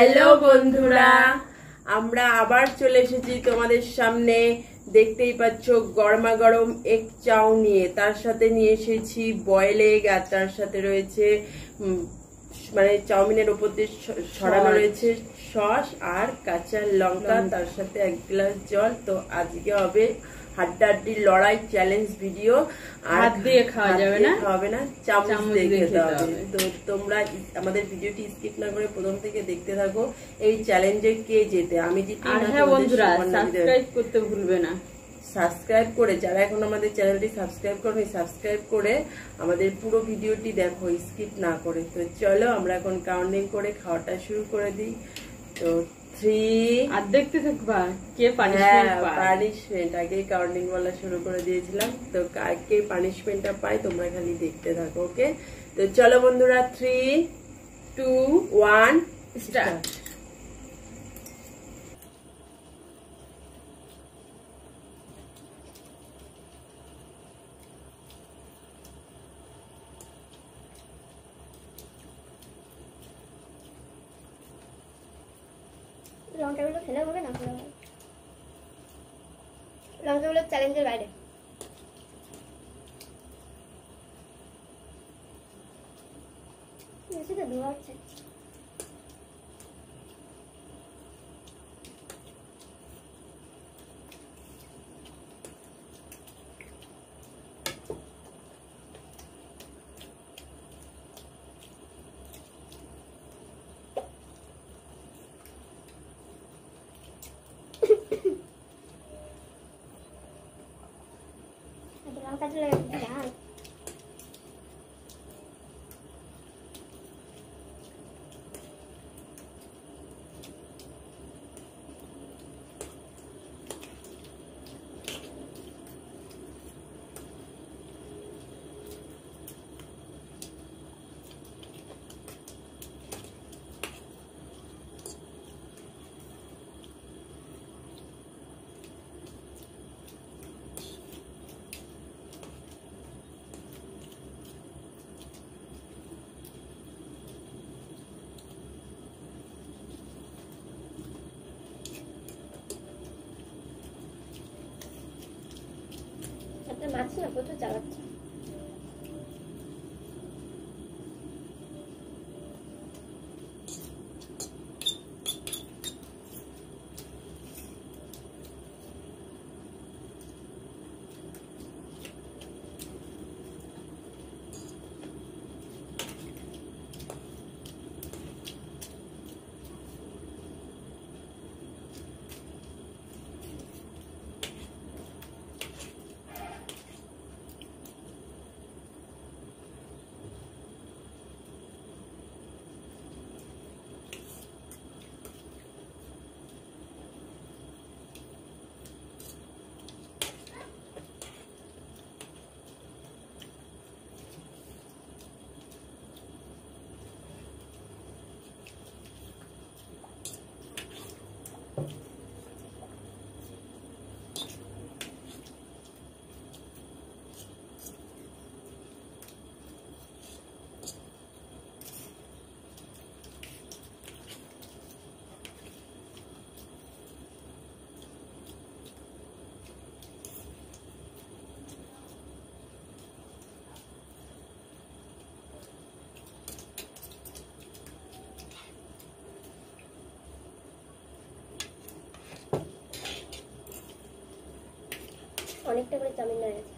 Hello বন্ধুরা, আমরা আবার চলে এসেছি তোমাদের সামনে। দেখতেই পাচ্ছ গরমা গরম এগ চাউ নিয়ে, তার সাথে নিয়ে এসেছি বয়েল এগ, আর তার সাথে রয়েছে মানে চাউমিনের উপর দিয়ে ছড়ানো রয়েছে সস আর কাঁচা লঙ্কা, তার সাথে 1 গ্লাস জল। তো আজকে হবে হাড্ডাহাড্ডি লড়াই চ্যালেঞ্জ ভিডিও। আর হাত দিয়ে খাওয়া যাবে না, চামচ দিয়ে খেতে হবে। তো তোমরা আমাদের ভিডিওটি স্কিপ না করে প্রথম থেকে দেখতে থাকো। এই চ্যালেঞ্জে কে জেতে, আমি জিতি না? হ্যাঁ বন্ধুরা, সাবস্ক্রাইব করতে ভুলবে না। সাবস্ক্রাইব করে, যারা এখন আমাদের চ্যানেলটি সাবস্ক্রাইব করনি, সাবস্ক্রাইব করে আমাদের পুরো ভিডিওটি দেখো স্কিপ না করে। তো চলো আমরা এখন কাউন্টিং করে খাওয়াটা শুরু করে দিই। তো 3 আর দেখতে থাকবা কে পানিশমেন্ট পায়। পানিশমেন্ট আগেই কাউন্টিং বলা শুরু করে দিয়েছিলাম, তো কে পানিশমেন্টটা পায় তোমরা খালি দেখতে থাকো। ওকে, তো চলো বন্ধুরা, 3, 2, 1 স্টার্ট। লঙ্কাগুলো ফেলে হবে না, লঙ্কাগুলো চ্যালেঞ্জের বাইরে। সেটা ধোয়া হচ্ছে। লঙ্কা চলে গেছে। মাছ না প্রচুর চালাচ্ছে। অনেকটা করে চাউমিন রয়ে গেছে।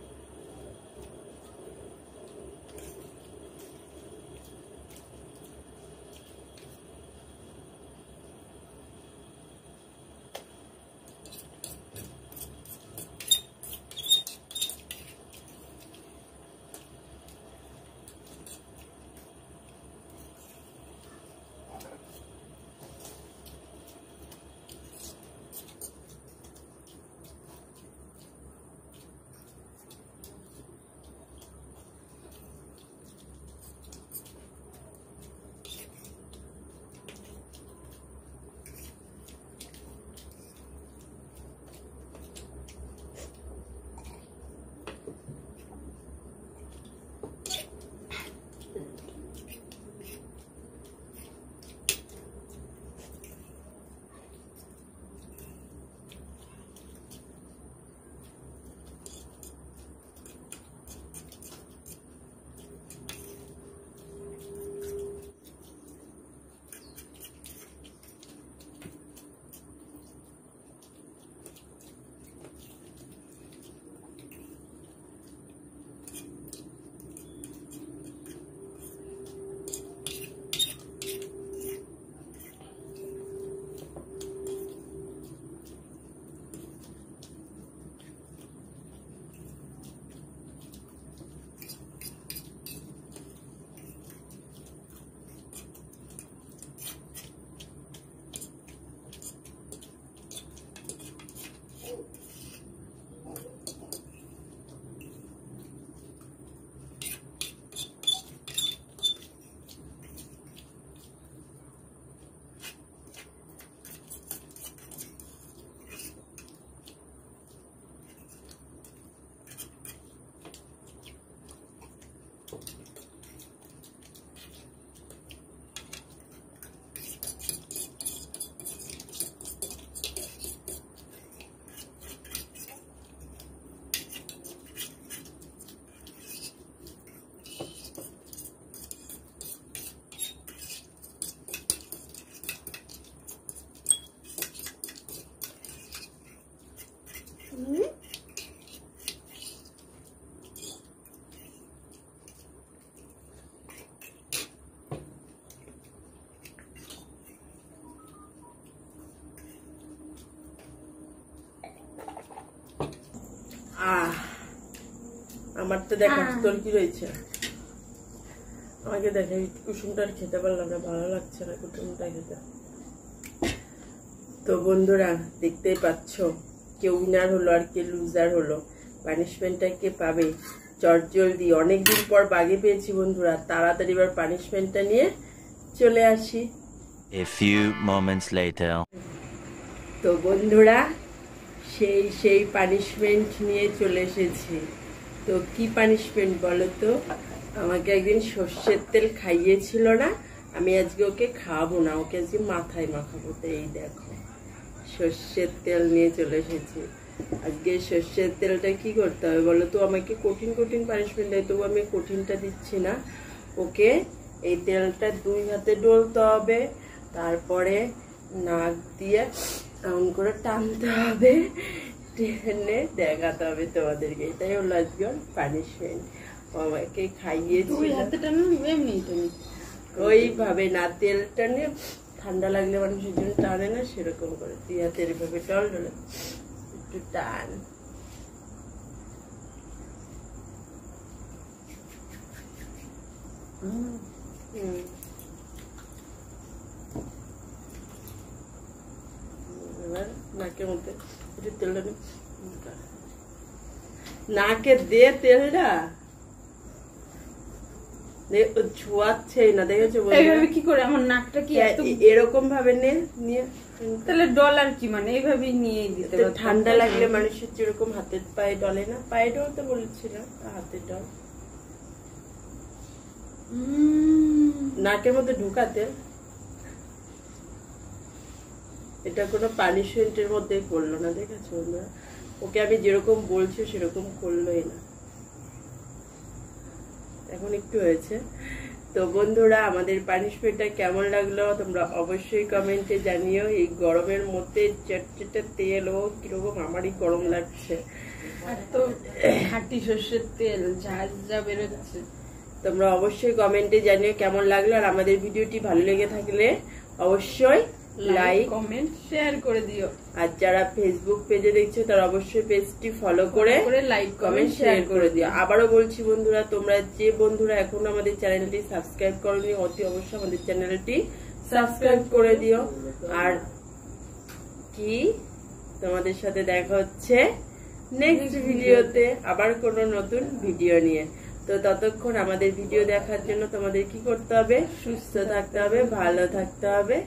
আমার তো দেখা তোর কি রয়েছে, আমাকে দেখে কুসুমটা আর খেতে পারলাম না, ভালো লাগছে না কুসুমটা খেতে। তো বন্ধুরা দেখতেই পাচ্ছ, কে উইনার হলো আর কে লুজার হলো, পানিশমেন্টটা কে পাবে চটজলদি। অনেকদিন পর বাগে পেয়েছি বন্ধুরা, তাড়াতাড়ি এবার পানিশমেন্টটা নিয়ে চলে আসি। A few moments later. তো বন্ধুরা সেই পানিশমেন্ট নিয়ে চলে এসেছি। তো কি পানিশমেন্ট বলো তো? আমাকে একদিন সর্ষের তেল খাইয়েছিল না, আমি আজকে ওকে খাওয়াবো না, ওকে আজকে মাথায় মাখাবো। তো এই দেখো সর্ষের তেল নিয়ে চলে এসেছি। আজকে সর্ষের তেলটা কি করতে হবে বলো তো? আমাকে কঠিন কঠিন পানিশমেন্ট দেয়, তবু আমি কঠিনটা দিচ্ছি না। ওকে এই তেলটা 2 হাতে ডলতে হবে, তারপরে নাক দিয়ে এমন করে টানতে হবে, টেনে দেখাতে হবে তোমাদেরকে। এটাই হলো আজকে পানিশমেন্ট। আমাকে খাইয়েছি ওইভাবে না, তেল টানে, ঠান্ডা লাগলে মানুষের জন্য টানে না, সেরকম করে 2 হাতের এভাবে টল ডলে একটু টান। এবার নাকের মধ্যে একটু তেলটা নাকে দে, তেলটা ছোঁয়াচ্ছে না, দেখেছো কি করে আমার নাকটা কি এরকম ভাবে নিয়ে তাহলে ডলার কি মানে এইভাবে নিয়ে দিতে? ঠান্ডা লাগলে মানুষের যেরকম হাতের পায়ে ডলে না, পায়ে ডলতে বলেছিলাম, হাতে ডল, নাকের মধ্যে ঢুকাতে। এটা কোনো পানিশমেন্টের মধ্যে পড়লো না, দেখেছো না? ওকে আমি যেরকম বলছি সেরকম করলোই না, এখন একটু হয়েছে। তো বন্ধুরা আমাদের পানিশমেন্টটা কেমন লাগলো তোমরা অবশ্যই কমেন্টে জানিও। এই গরমের মধ্যে চটচটে তেল ও কিরকম, আমারই গরম লাগছে, তো খাঁটি সর্ষের তেল যা বেরোচ্ছে। তোমরা অবশ্যই কমেন্টে জানিও কেমন লাগলো। আর আমাদের ভিডিওটি ভালো লেগে থাকলে অবশ্যই লাইক কমেন্ট শেয়ার করে দিও। আর যারা ফেসবুক পেজে দেখছো তারা অবশ্যই পেজটি ফলো করে লাইক কমেন্ট শেয়ার করে দিও। আবারও বলছি বন্ধুরা, তোমরা যে বন্ধুরা এখনো আমাদের চ্যানেলটি সাবস্ক্রাইব করোনি, অতি অবশ্যই আমাদের চ্যানেলটি সাবস্ক্রাইব করে দিও। আর কি তোমাদের সাথে দেখা হচ্ছে নেক্সট ভিডিওতে, আবার কোনো নতুন ভিডিও নিয়ে। তো ততক্ষণ আমাদের ভিডিও দেখার জন্য তোমাদের কি করতে হবে? সুস্থ থাকতে হবে, ভালো থাকতে হবে।